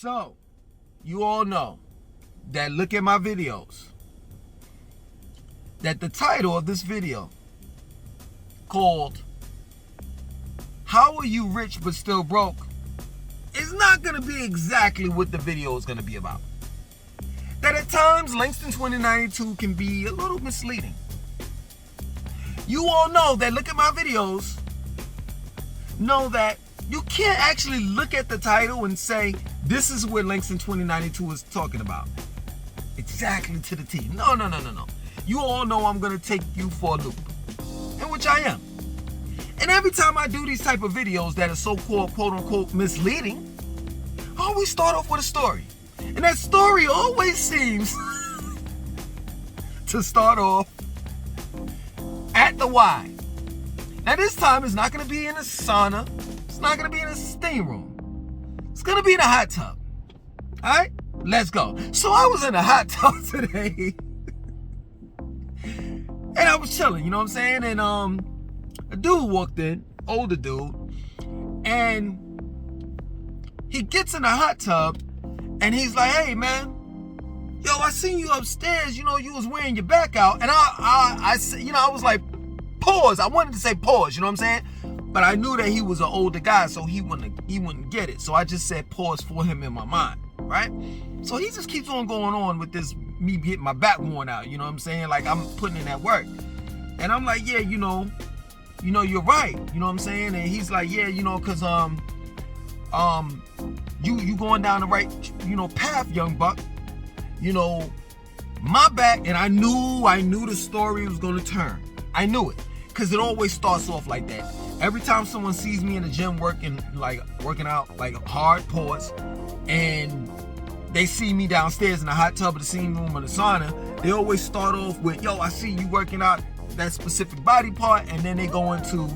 So, you all know that look at my videos, that the title of this video called How Are You Rich But Still Broke is not going to be exactly what the video is going to be about. That at times Langston 2092 can be a little misleading. You all know that look at my videos, know that you can't actually look at the title and say, this is what Langston 2092 is talking about. Exactly to the T. No. You all know I'm going to take you for a loop. And which I am. And every time I do these type of videos that are so-called, quote-unquote, misleading, I always start off with a story. And that story always seems to start off at the Y. Now this time it's not going to be in a sauna. It's not going to be in a steam room. It's going to be in a hot tub. All right? Let's go. So I was in a hot tub today. And I was chilling, you know what I'm saying? And a dude walked in, older dude, and he gets in the hot tub and he's like, hey man, yo, I seen you upstairs, you know, you was wearing your back out. And I was like, pause. I wanted to say pause, you know what I'm saying? But I knew that he was an older guy, so he wouldn't get it. So I just said pause for him in my mind, right? So he just keeps on going on with this, me getting my back worn out, you know what I'm saying? Like I'm putting in that work. And I'm like, yeah, you know, you're right, you know what I'm saying? And he's like, yeah, you know, cause you going down the right, you know, path, young buck. You know, my back, and I knew the story was gonna turn. I knew it, cause it always starts off like that. Every time someone sees me in the gym working out like hard, pause, and they see me downstairs in the hot tub or the steam room or the sauna, they always start off with, yo, I see you working out that specific body part, and then they go into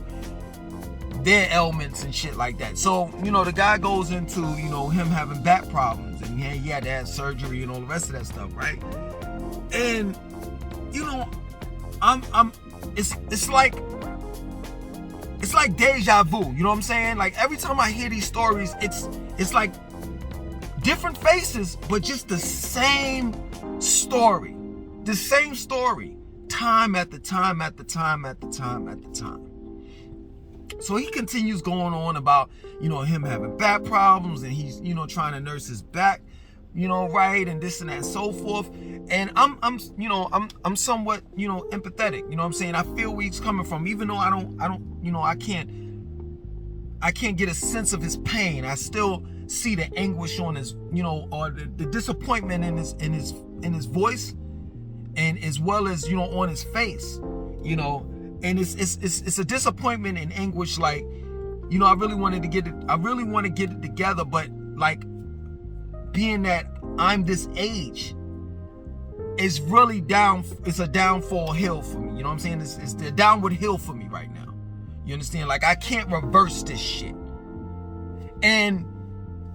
their ailments and shit like that. So, you know, the guy goes into, you know, him having back problems, and he had to have surgery and all the rest of that stuff, right? And, you know, it's like deja vu, you know what I'm saying? Like every time I hear these stories, it's like different faces, but just the same story. The same story. Time after time after time after time after time. So he continues going on about, you know, him having back problems, and he's, you know, trying to nurse his back, you know, right, and this and that and so forth. And I'm somewhat, you know, empathetic, you know what I'm saying? I feel where he's coming from, even though I don't, you know, I can't get a sense of his pain. I still see the anguish on his, you know, or the disappointment in his voice, and as well as, you know, on his face, you know. And it's a disappointment and anguish, like, you know, I really want to get it together, but like being that I'm this age, it's really it's a downfall hill for me, you know what I'm saying? It's the downward hill for me right now. You understand? Like I can't reverse this shit. And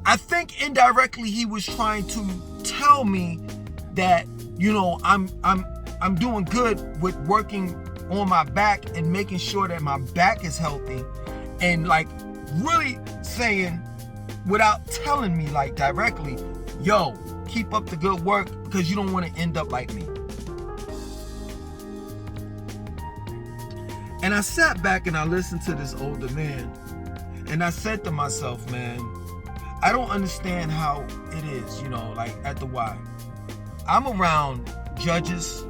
I think indirectly he was trying to tell me that, you know, I'm doing good with working on my back and making sure that my back is healthy, and like really saying, without telling me like directly, yo, keep up the good work because you don't want to end up like me. And I sat back and I listened to this older man, and I said to myself, man, I don't understand how it is, you know, like at the Y. I'm around judges,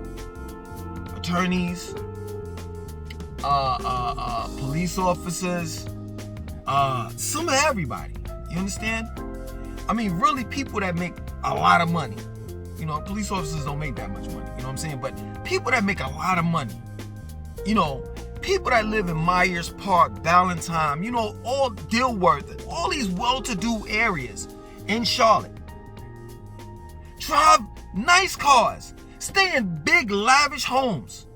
attorneys, police officers, some of everybody, you understand? I mean, really people that make a lot of money. You know, police officers don't make that much money, you know what I'm saying? But people that make a lot of money, you know, people that live in Myers Park, Ballantyne, you know, all Dilworth, all these well-to-do areas in Charlotte, drive nice cars, stay in big lavish homes.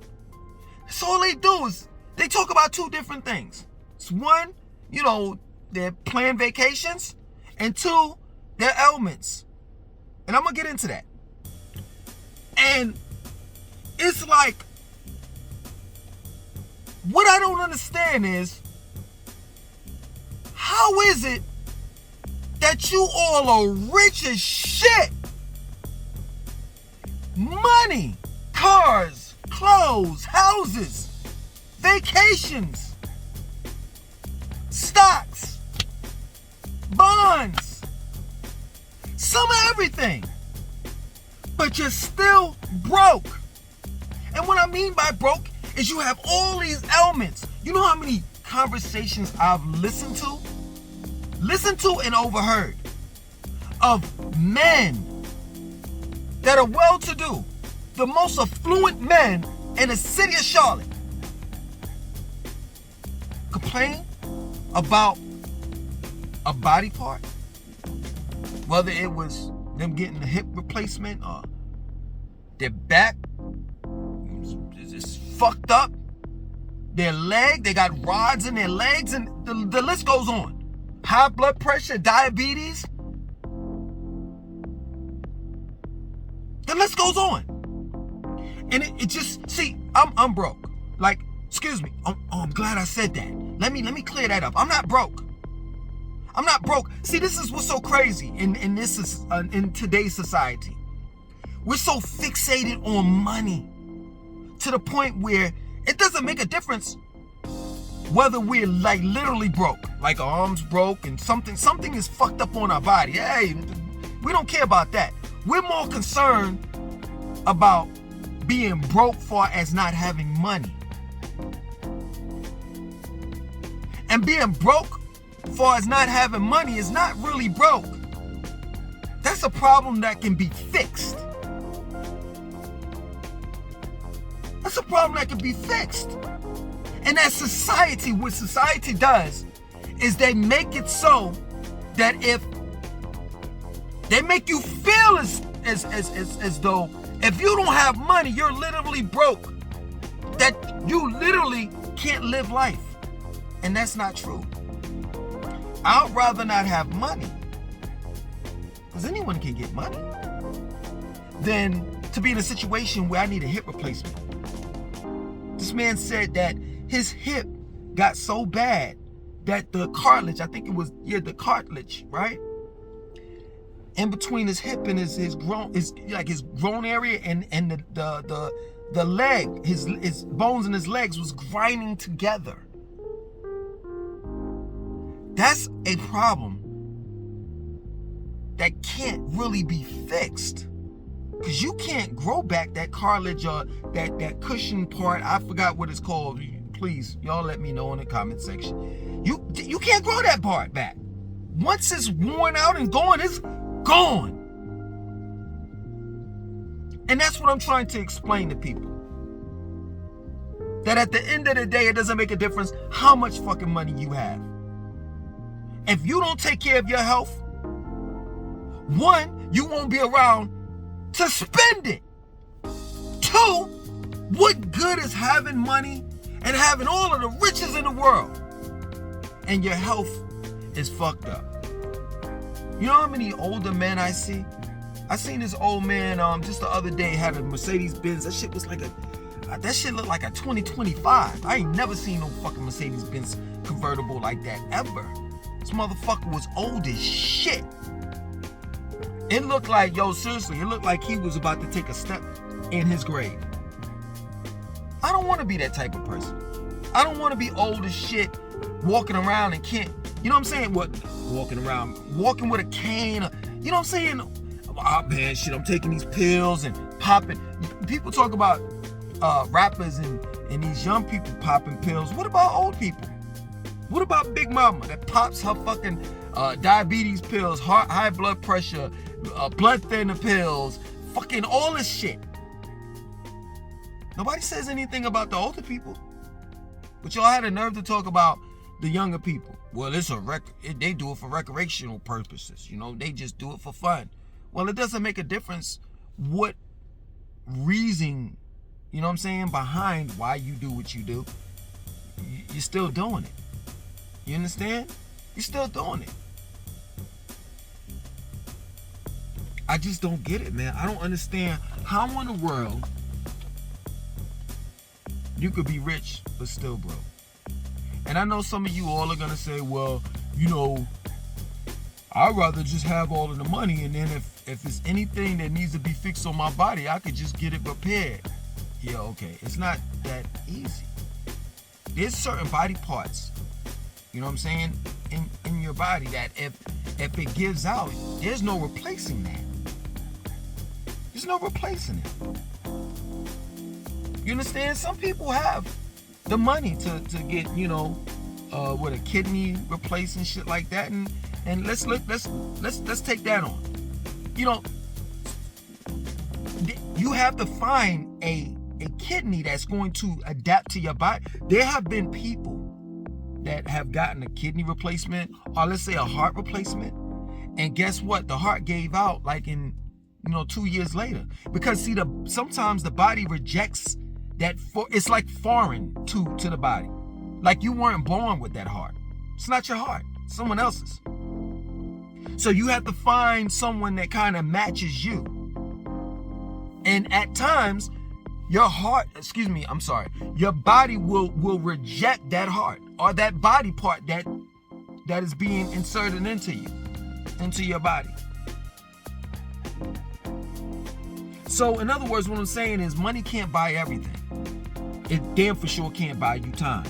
So all they do is they talk about two different things. It's one, you know, they're planning vacations, and two, their ailments. And I'm gonna get into that. And it's like, what I don't understand is, how is it that you all are rich as shit. Money, cars, clothes, houses, vacations, stocks, bonds, some of everything. But you're still broke. And what I mean by broke is you have all these elements. You know how many conversations I've listened to and overheard of men that are well-to-do, the most affluent men in the city of Charlotte, complain about a body part, whether it was them getting a hip replacement or their back is fucked up, their leg, they got rods in their legs, and the list goes on. High blood pressure, diabetes, the list goes on. And it just, see, I'm broke. Like, excuse me, I'm glad I said that. Let me clear that up. I'm not broke. I'm not broke. See, this is what's so crazy in today's society. We're so fixated on money to the point where it doesn't make a difference whether we're like literally broke, like our arms broke and something is fucked up on our body. Hey, we don't care about that. We're more concerned about being broke far as not having money. And being broke far as not having money is not really broke. That's a problem that can be fixed. That's a problem that can be fixed. And that society, what society does is they make it so that if they make you feel as though if you don't have money, you're literally broke, that you literally can't live life. And that's not true. I'd rather not have money, because anyone can get money, than to be in a situation where I need a hip replacement. This man said that his hip got so bad that the cartilage, I think it was, the cartilage, right? In between his hip and his groin area and the leg, his bones in his legs was grinding together. That's a problem that can't really be fixed, because you can't grow back that cartilage or that cushion part. I forgot what it's called. Please, y'all let me know in the comment section. You can't grow that part back. Once it's worn out and gone, it's gone. And that's what I'm trying to explain to people. That at the end of the day, it doesn't make a difference how much fucking money you have. If you don't take care of your health, one, you won't be around to spend it. Two, what good is having money and having all of the riches in the world and your health is fucked up? You know how many older men I see? I seen this old man just the other day had a Mercedes Benz. That shit looked like a 2025. I ain't never seen no fucking Mercedes Benz convertible like that ever. This motherfucker was old as shit. It looked like, seriously, it looked like he was about to take a step in his grave. I don't want to be that type of person. I don't want to be old as shit, walking around and can't, you know what I'm saying? Walking with a cane, you know what I'm saying? Oh man, shit, I'm taking these pills and popping. People talk about rappers and these young people popping pills. What about old people? What about Big Mama that pops her fucking diabetes pills, high blood pressure, blood thinner pills, fucking all this shit? Nobody says anything about the older people. But y'all had the nerve to talk about the younger people. Well, they do it for recreational purposes. You know, they just do it for fun. Well, it doesn't make a difference what reason, you know what I'm saying, behind why you do what you do. You're still doing it. You understand? You're still doing it. I just don't get it, man. I don't understand how in the world you could be rich but still broke. And I know some of you all are gonna say, well, you know, I'd rather just have all of the money, and then if it's anything that needs to be fixed on my body, I could just get it repaired. Yeah, okay. It's not that easy. There's certain body parts, you know what I'm saying, in your body that if it gives out, there's no replacing that. There's no replacing it. You understand? Some people have the money to get, with a kidney replaced and shit like that, and let's take that on. You have to find a kidney that's going to adapt to your body. There have been people that have gotten a kidney replacement, or let's say a heart replacement, and guess what? The heart gave out like in 2 years later, because see, sometimes the body rejects that. It's like foreign to the body, like you weren't born with that heart. It's not your heart, it's someone else's. So you have to find someone that kind of matches you, and at times your body will reject that heart or that body part that is being inserted into your body. So in other words, what I'm saying is money can't buy everything. It damn for sure can't buy you time.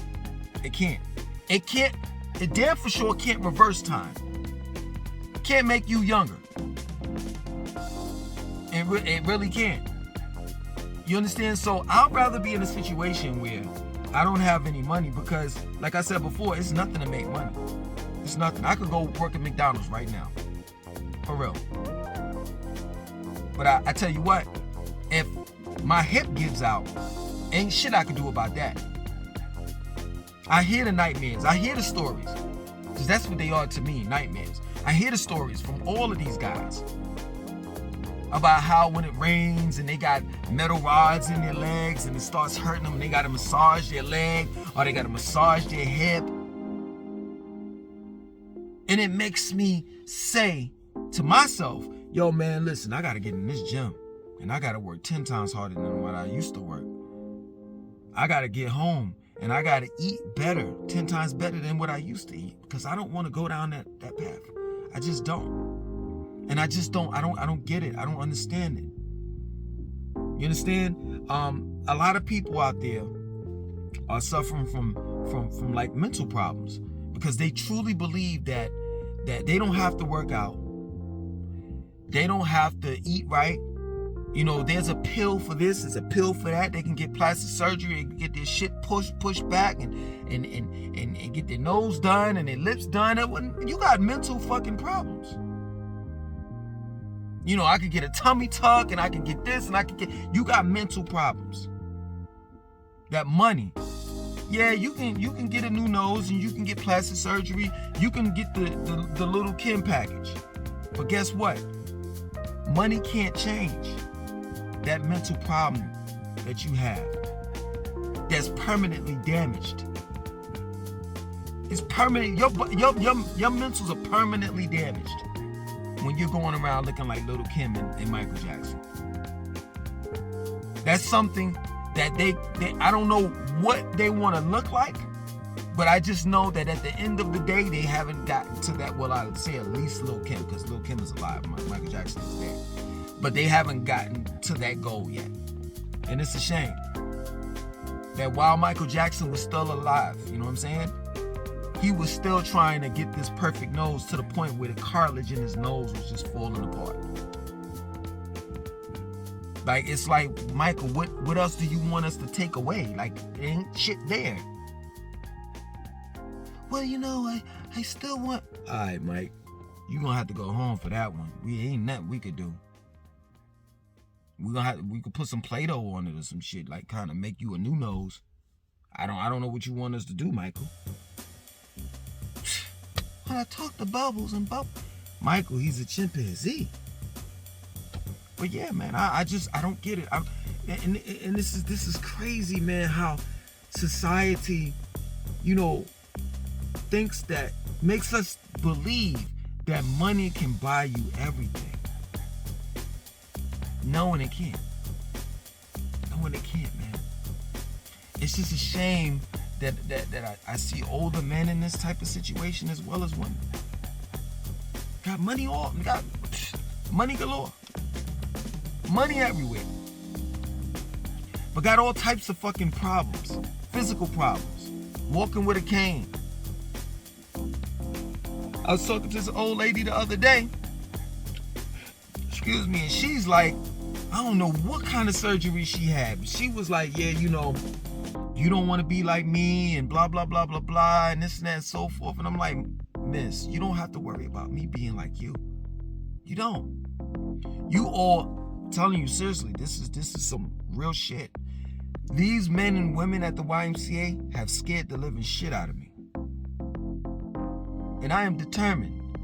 It can't. It damn for sure can't reverse time. It can't make you younger. It really can't. You understand? So I'd rather be in a situation where I don't have any money, because like I said before, it's nothing to make money. It's nothing. I could go work at McDonald's right now. For real. But I tell you what, if my hip gives out, ain't shit I can do about that. I hear the nightmares. I hear the stories. Because that's what they are to me, nightmares. I hear the stories from all of these guys about how when it rains and they got metal rods in their legs and it starts hurting them, and they got to massage their leg or they got to massage their hip. And it makes me say to myself, yo man, listen, I got to get in this gym and I got to work 10 times harder than what I used to work. I got to get home and I got to eat better, 10 times better than what I used to eat, because I don't want to go down that path. I just don't. And I don't get it. I don't understand it. You understand? A lot of people out there are suffering from like mental problems, because they truly believe that they don't have to work out. They don't have to eat right. There's a pill for this, there's a pill for that. They can get plastic surgery and get their shit pushed back and get their nose done and their lips done. You got mental fucking problems. I could get a tummy tuck and I can get this and you got mental problems. That money. Yeah, you can get a new nose and you can get plastic surgery. You can get the little Kim package. But guess what? Money can't change that mental problem that you have that's permanently damaged. It's permanent. Your mentals are permanently damaged when you're going around looking like Little Kim and Michael Jackson. That's something that they I don't know what they want to look like, but I just know that at the end of the day, they haven't gotten to that. Well, I would say at least Lil' Kim, because Lil' Kim is alive, Michael Jackson is dead. But they haven't gotten to that goal yet. And it's a shame that while Michael Jackson was still alive, you know what I'm saying? He was still trying to get this perfect nose to the point where the cartilage in his nose was just falling apart. Like, it's like, Michael, what else do you want us to take away? Like, there ain't shit there. Well, I still want... All right, Mike, you gonna have to go home for that one. We ain't nothing we could do. We could put some Play-Doh on it or some shit, like kind of make you a new nose. I don't know what you want us to do, Michael. When I talk to Bubbles and Michael, he's a chimpanzee. But yeah, man, I don't get it. And this is crazy, man, how society, makes us believe that money can buy you everything. No, and it can't. No, and it can't, man. It's just a shame that I see older men in this type of situation as well as women. Got money got money galore. Money everywhere. But got all types of fucking problems. Physical problems. Walking with a cane. I was talking to this old lady the other day. Excuse me, and she's like, I don't know what kind of surgery she had. She was like, yeah, you know, you don't want to be like me and blah, blah, blah, blah, blah, and this and that and so forth. And I'm like, miss, you don't have to worry about me being like you. You don't. You all, I'm telling you seriously, this is some real shit. These men and women at the YMCA have scared the living shit out of me. And I am determined,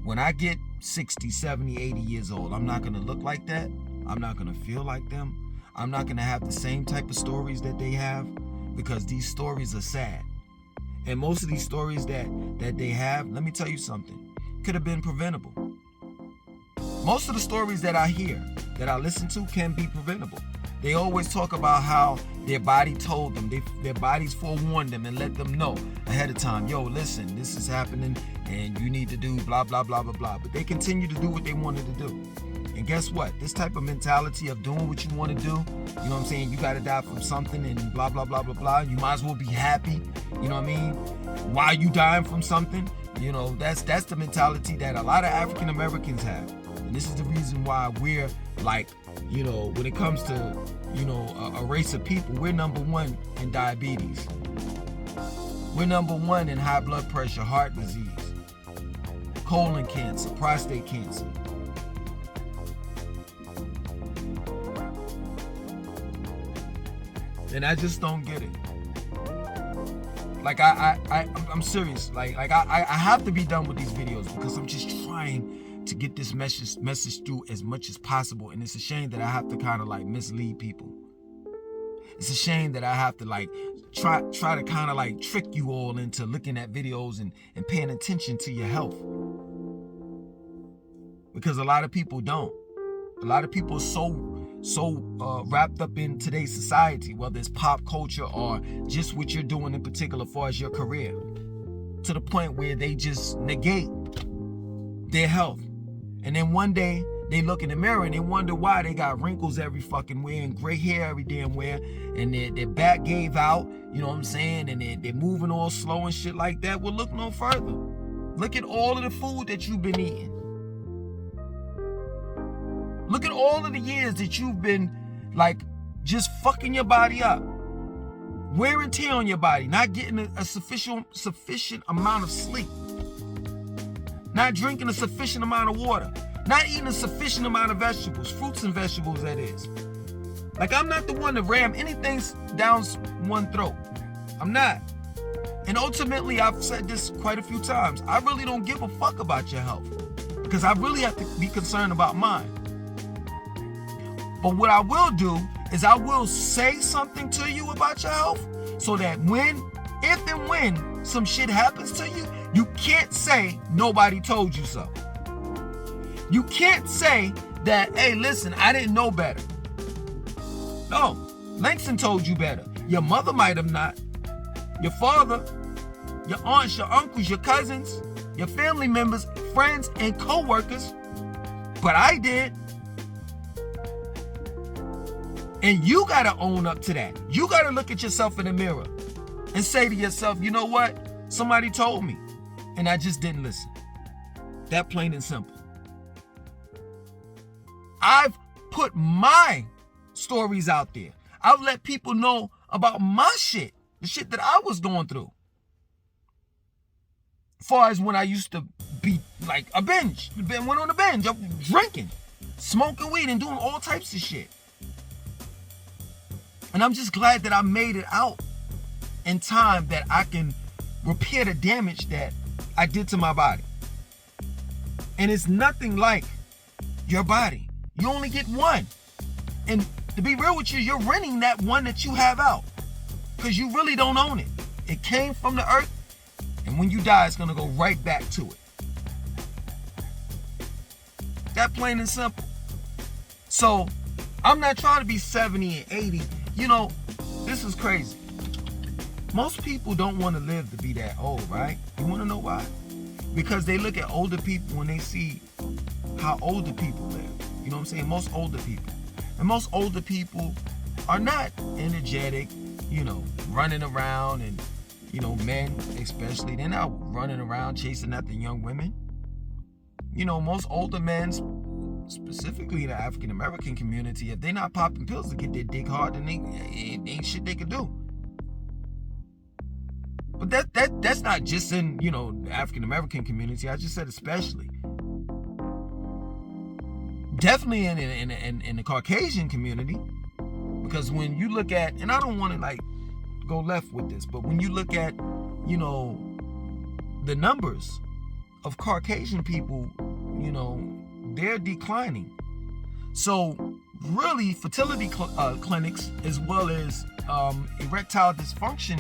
when I get 60, 70, 80 years old, I'm not going to look like that. I'm not going to feel like them. I'm not going to have the same type of stories that they have, because these stories are sad. And most of these stories that they have, let me tell you something, could have been preventable. Most of the stories that I hear, that I listen to, can be preventable. They always talk about how their body told them, their bodies forewarned them and let them know ahead of time, yo, listen, this is happening and you need to do blah, blah, blah, blah, blah. But they continue to do what they wanted to do. And guess what? This type of mentality of doing what you want to do, you know what I'm saying? You got to die from something and blah, blah, blah, blah, blah. You might as well be happy, you know what I mean? While you dying from something, you know, that's the mentality that a lot of African Americans have. And this is the reason why we're like, you know, when it comes to, you know, a race of people, we're number one in diabetes. We're number one in high blood pressure, heart disease, colon cancer, prostate cancer. And I just don't get it. Like I'm serious. Like I have to be done with these videos because I'm just trying to get this message through as much as possible. And it's a shame that I have to kind of like mislead people. It's a shame that I have to like try to kind of like trick you all into looking at videos and paying attention to your health. Because a lot of people don't. A lot of people are so wrapped up in today's society, whether it's pop culture or just what you're doing in particular as far as your career, to the point where they just negate their health. And then one day they look in the mirror and they wonder why they got wrinkles every fucking where and gray hair every damn where, and their back gave out, you know what I'm saying, and they're moving all slow and shit like that. Well, look no further. Look at all of the food that you've been eating. Look at all of the years that you've been like just fucking your body up. Wear and tear on your body, not getting a sufficient amount of sleep. Not drinking a sufficient amount of water. Not eating a sufficient amount of vegetables, fruits and vegetables that is. Like, I'm not the one to ram anything down one throat. I'm not. And ultimately, I've said this quite a few times, I really don't give a fuck about your health, because I really have to be concerned about mine. But what I will do is I will say something to you about your health, so that if and when some shit happens to you, you can't say nobody told you so. You can't say that, hey, listen, I didn't know better. No, Langston told you better. Your mother might have not. Your father, your aunts, your uncles, your cousins, your family members, friends, and co-workers. But I did. And you got to own up to that. You got to look at yourself in the mirror and say to yourself, you know what? Somebody told me, and I just didn't listen. That plain and simple. I've put my stories out there. I've let people know about my shit, the shit that I was going through. As far as when I used to be like a binge, went on a binge, I'm drinking, smoking weed, and doing all types of shit. And I'm just glad that I made it out in time that I can repair the damage that I did to my body. And it's nothing like your body. You only get one. And to be real with you, you're renting that one that you have out, because you really don't own it. It came from the earth, and when you die, it's going to go right back to it. That plain and simple. So I'm not trying to be 70 and 80. You know, this is crazy. Most people don't want to live to be that old, right? You want to know why? Because they look at older people and they see how older people live. You know what I'm saying? Most older people. And most older people are not energetic, running around, and, men especially, they're not running around chasing after young women. Most older men, specifically the African American community, if they're not popping pills to get their dick hard, then ain't shit they could do. But that's not just in, the African American community. I just said especially. Definitely in the Caucasian community. Because when you look at, and I don't want to go left with this, but when you look at, the numbers of Caucasian people, they're declining. So really, fertility clinics, as well as erectile dysfunction,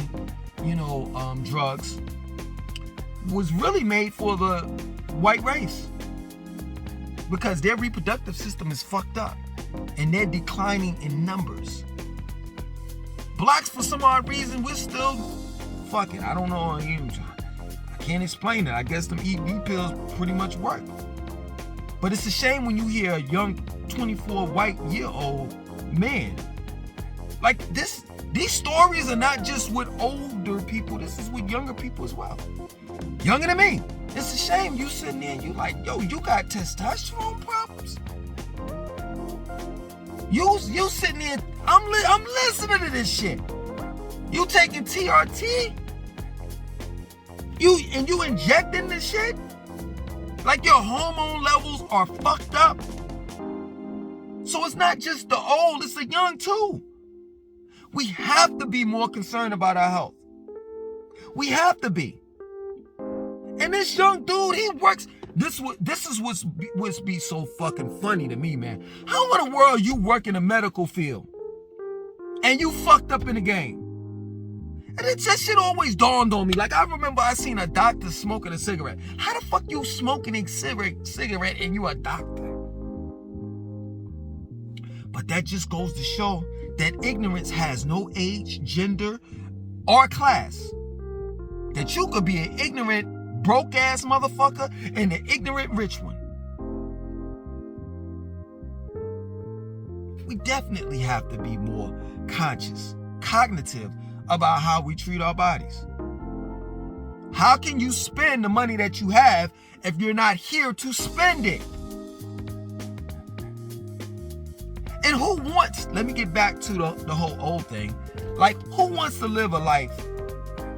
drugs, was really made for the white race, because their reproductive system is fucked up and they're declining in numbers. Blacks, for some odd reason, we're still fucking, I don't know, I can't explain it. I guess them ED pills pretty much work. But it's a shame when you hear a young 24 white-year-old man. Like this, these stories are not just with older people, this is with younger people as well. Younger than me. It's a shame you sitting there and you like, yo, you got testosterone problems? You sitting there, I'm listening to this shit. You taking TRT? You injecting this shit? Like your hormone levels are fucked up. So it's not just the old, it's the young too. We have to be more concerned about our health. We have to be. And this young dude, he works. This is what's be so fucking funny to me, man. How in the world you work in the medical field and you fucked up in the game? And that shit always dawned on me. Like, I remember I seen a doctor smoking a cigarette. How the fuck you smoking a cigarette and you a doctor? But that just goes to show that ignorance has no age, gender, or class. That you could be an ignorant, broke-ass motherfucker and an ignorant rich one. We definitely have to be more conscious, cognitive about how we treat our bodies. How can you spend the money that you have if you're not here to spend it? And who wants, let me get back to the whole old thing. Like, who wants to live a life?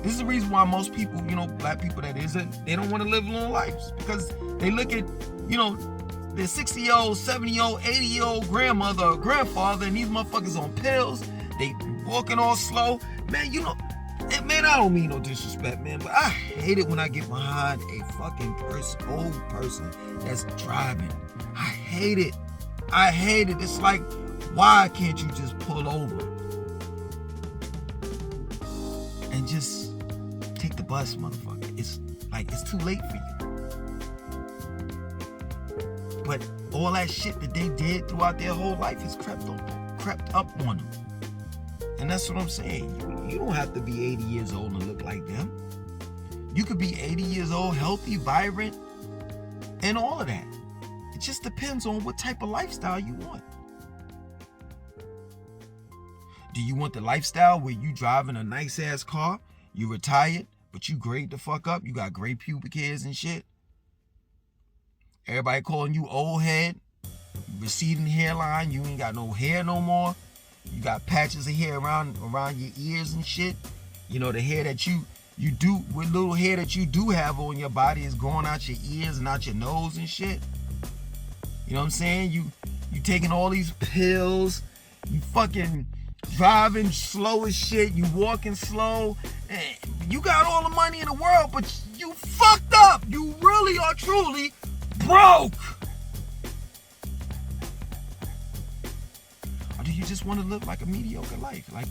This is the reason why most people, black people that isn't, they don't want to live long lives. Because they look at, their 60-year-old, 70-year-old, 80-year-old grandmother or grandfather, and these motherfuckers on pills. They walking all slow. Man, I don't mean no disrespect, man, but I hate it when I get behind a fucking old person that's driving. I hate it. It's like, why can't you just pull over and just take the bus, motherfucker? It's too late for you. But all that shit that they did throughout their whole life has crept up on them. And that's what I'm saying. You don't have to be 80 years old and look like them. You could be 80 years old, healthy, vibrant, and all of that. It just depends on what type of lifestyle you want. Do you want the lifestyle where you driving a nice ass car, you retired, but you grayed the fuck up, you got gray pubic hairs and shit? Everybody calling you old head, receding hairline, you ain't got no hair no more. You got patches of hair around your ears and shit. The hair that you do, with little hair that you do have on your body is growing out your ears and out your nose and shit. You know what I'm saying? You taking all these pills, you fucking driving slow as shit, you walking slow, and you got all the money in the world, but you fucked up. You really are truly broke. Or do you just want to live like a mediocre life? Like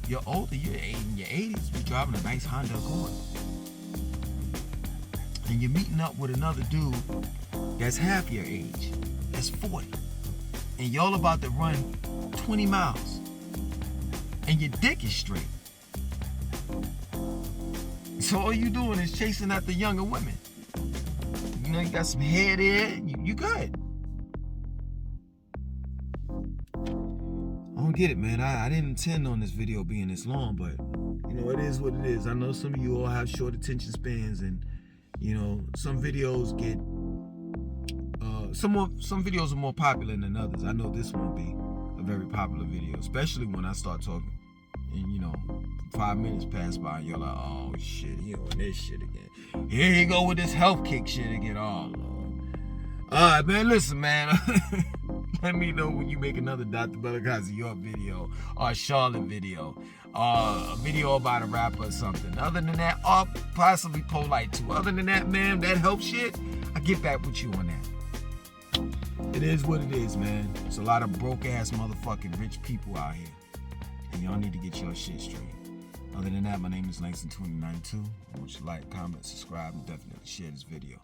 you're older, you're in your 80s, you're driving a nice Honda Accord. And you're meeting up with another dude that's half your age, that's 40. And y'all about to run 20 miles. And your dick is straight. So all you doing is chasing after younger women. you know, you got some hair there, you good. I don't get it, man. I didn't intend on this video being this long, but you know, it is what it is. I know some of you all have short attention spans, and you know, some videos get some videos are more popular than others. I know this won't be a very popular video, especially when I start talking and you know, 5 minutes pass by and you're like, oh shit, he on this shit again. Here you go with this health kick shit again. Oh Lord. Alright, man, listen, man. Let me know when you make another Dr. Bellicazzi York video or a Charlotte video or a video about a rapper or something. Other than that, or possibly Polite too. Other than that, man, that help shit, I get back with you on that. It is what it is, man. There's a lot of broke ass motherfucking rich people out here. And y'all need to get your shit straight. Other than that, my name is Langston 2092. I want you to like, comment, subscribe, and definitely share this video.